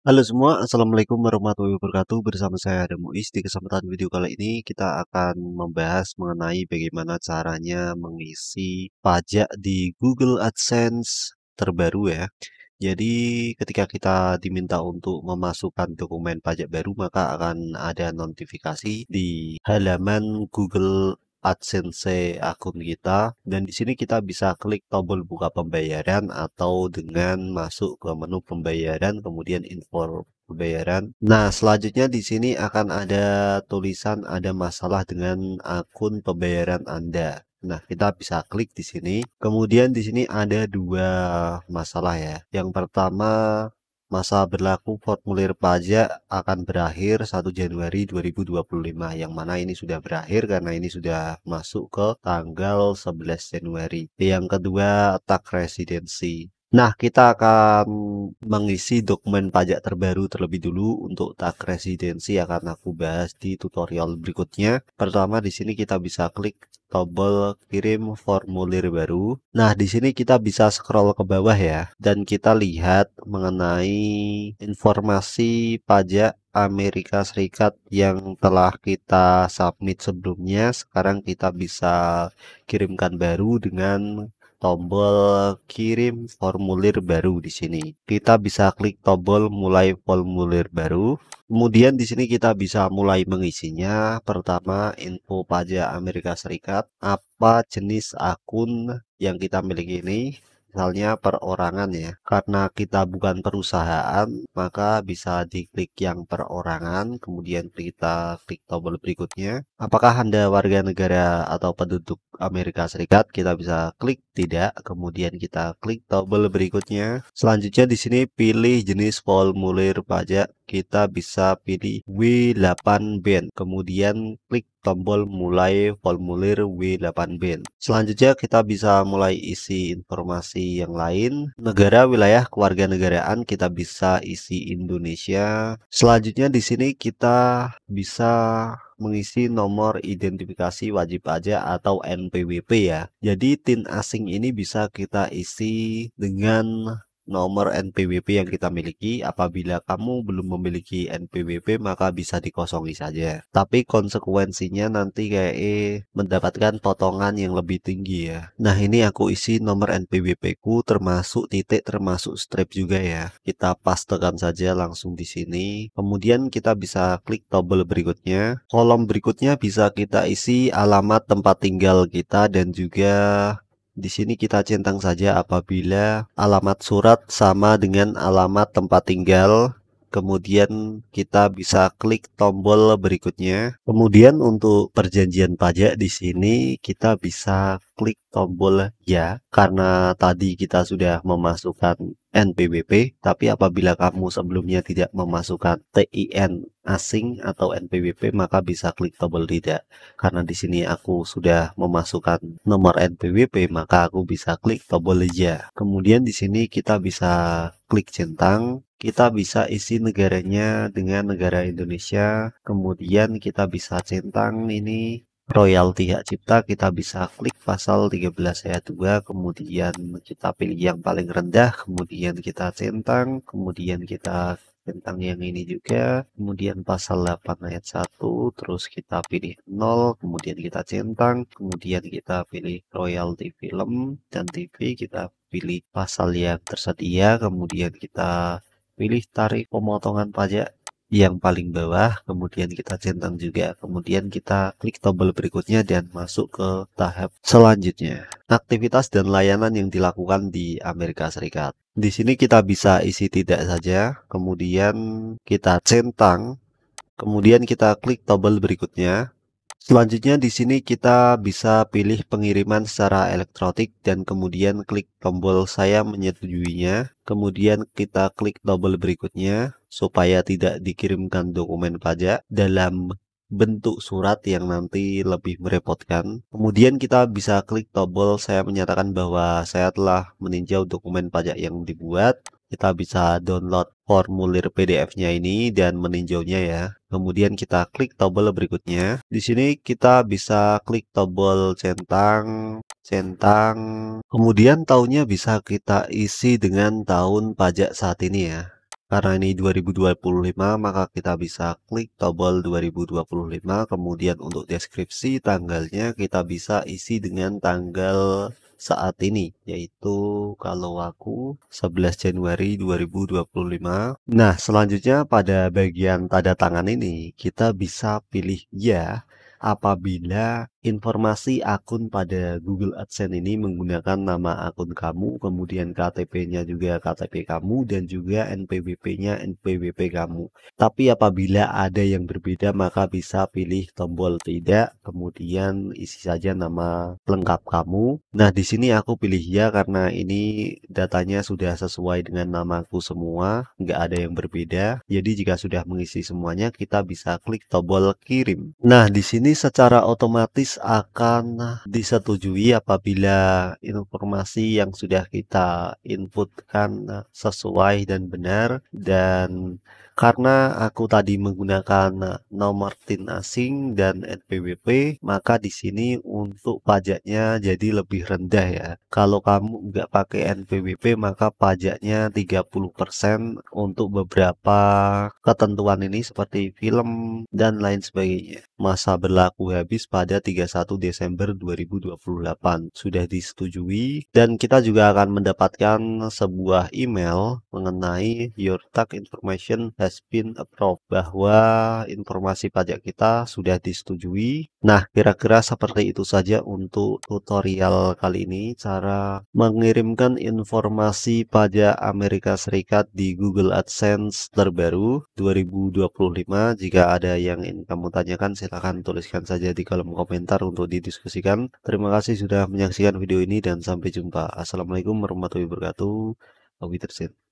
Halo semua, Assalamualaikum warahmatullahi wabarakatuh. Bersama saya Adam Muiz. Di kesempatan video kali ini kita akan membahas mengenai bagaimana caranya mengisi pajak di Google AdSense terbaru ya. Jadi ketika kita diminta untuk memasukkan dokumen pajak baru, maka akan ada notifikasi di halaman Google AdSense akun kita, dan di sini kita bisa klik tombol buka pembayaran atau dengan masuk ke menu pembayaran kemudian info pembayaran. Nah, selanjutnya di sini akan ada tulisan ada masalah dengan akun pembayaran Anda. Nah, kita bisa klik di sini. Kemudian di sini ada dua masalah ya. Yang pertama, masa berlaku formulir pajak akan berakhir 1 Januari 2025, yang mana ini sudah berakhir karena ini sudah masuk ke tanggal 11 Januari. Yang kedua, tax residency. Nah, kita akan mengisi dokumen pajak terbaru terlebih dulu. Untuk tax residency akan aku bahas di tutorial berikutnya. Pertama, di sini kita bisa klik tombol kirim formulir baru. Nah, di sini kita bisa scroll ke bawah ya, dan kita lihat mengenai informasi pajak Amerika Serikat yang telah kita submit sebelumnya. Sekarang kita bisa kirimkan baru dengan tombol kirim formulir baru di sini. Kita bisa klik tombol mulai formulir baru. Kemudian di sini kita bisa mulai mengisinya. Pertama, info pajak Amerika Serikat, apa jenis akun yang kita miliki ini. Misalnya perorangan ya. Karena kita bukan perusahaan, maka bisa diklik yang perorangan, kemudian kita klik tombol berikutnya. Apakah Anda warga negara atau penduduk Amerika Serikat? Kita bisa klik tidak, kemudian kita klik tombol berikutnya. Selanjutnya di sini pilih jenis formulir pajak. Kita bisa pilih W8BEN, kemudian klik tombol mulai formulir W8BEN. Selanjutnya kita bisa mulai isi informasi yang lain. Negara, wilayah, kewarganegaraan kita bisa isi Indonesia. Selanjutnya di sini kita bisa mengisi nomor identifikasi wajib pajak atau NPWP ya. Jadi TIN asing ini bisa kita isi dengan nomor NPWP yang kita miliki. Apabila kamu belum memiliki NPWP, maka bisa dikosongi saja. Tapi konsekuensinya nanti kayak mendapatkan potongan yang lebih tinggi ya. Nah, ini aku isi nomor NPWP ku termasuk titik, termasuk strip juga ya. Kita pastekan saja langsung di sini. Kemudian kita bisa klik tombol berikutnya. Kolom berikutnya bisa kita isi alamat tempat tinggal kita, dan juga di sini kita centang saja apabila alamat surat sama dengan alamat tempat tinggal. Kemudian kita bisa klik tombol berikutnya. Kemudian untuk perjanjian pajak di sini kita bisa klik tombol ya, karena tadi kita sudah memasukkan NPWP. Tapi apabila kamu sebelumnya tidak memasukkan TIN asing atau NPWP, maka bisa klik tombol tidak. Karena di sini aku sudah memasukkan nomor NPWP, maka aku bisa klik tombol ya. Kemudian di sini kita bisa klik centang. Kita bisa isi negaranya dengan negara Indonesia. Kemudian kita bisa centang ini royalti hak cipta. Kita bisa klik pasal 13 ayat 2. Kemudian kita pilih yang paling rendah. Kemudian kita centang. Kemudian kita centang yang ini juga. Kemudian pasal 8 ayat 1. Terus kita pilih 0. Kemudian kita centang. Kemudian kita pilih royalti film dan TV. Kita pilih pasal yang tersedia. Kemudian kita pilih tarif pemotongan pajak yang paling bawah, kemudian kita centang juga. Kemudian kita klik tombol berikutnya dan masuk ke tahap selanjutnya. Aktivitas dan layanan yang dilakukan di Amerika Serikat. Di sini kita bisa isi tidak saja, kemudian kita centang, kemudian kita klik tombol berikutnya. Selanjutnya di sini kita bisa pilih pengiriman secara elektronik, dan kemudian klik tombol saya menyetujuinya. Kemudian kita klik tombol berikutnya supaya tidak dikirimkan dokumen pajak dalam bentuk surat yang nanti lebih merepotkan. Kemudian kita bisa klik tombol saya menyatakan bahwa saya telah meninjau dokumen pajak yang dibuat. Kita bisa download formulir PDF-nya ini dan meninjaunya ya. Kemudian kita klik tombol berikutnya. Di sini kita bisa klik tombol centang, centang. Kemudian tahunnya bisa kita isi dengan tahun pajak saat ini ya. Karena ini 2025, maka kita bisa klik tombol 2025, kemudian untuk deskripsi tanggalnya kita bisa isi dengan tanggal saat ini, yaitu kalau aku 11 Januari 2025. Nah, selanjutnya pada bagian tanda tangan ini, kita bisa pilih ya apabila informasi akun pada Google AdSense ini menggunakan nama akun kamu, kemudian KTP-nya juga KTP kamu, dan juga NPWP-nya NPWP kamu. Tapi apabila ada yang berbeda, maka bisa pilih tombol tidak, kemudian isi saja nama lengkap kamu. Nah, di sini aku pilih ya karena ini datanya sudah sesuai dengan namaku semua, nggak ada yang berbeda. Jadi jika sudah mengisi semuanya, kita bisa klik tombol kirim. Nah, di sini secara otomatis akan disetujui apabila informasi yang sudah kita inputkan sesuai dan benar, dan karena aku tadi menggunakan nomor TIN asing dan NPWP, maka di sini untuk pajaknya jadi lebih rendah ya. Kalau kamu nggak pakai NPWP, maka pajaknya 30% untuk beberapa ketentuan ini seperti film dan lain sebagainya. Masa berlaku habis pada 31 Desember 2028. Sudah disetujui dan kita juga akan mendapatkan sebuah email mengenai your tax information has been approved, bahwa informasi pajak kita sudah disetujui. Nah, kira-kira seperti itu saja untuk tutorial kali ini, cara mengirimkan informasi pajak Amerika Serikat di Google AdSense terbaru 2025. Jika ada yang ingin kamu tanyakan, silahkan tuliskan saja di kolom komentar untuk didiskusikan. Terima kasih sudah menyaksikan video ini dan sampai jumpa. Assalamualaikum warahmatullahi wabarakatuh. Auf Wiedersehen.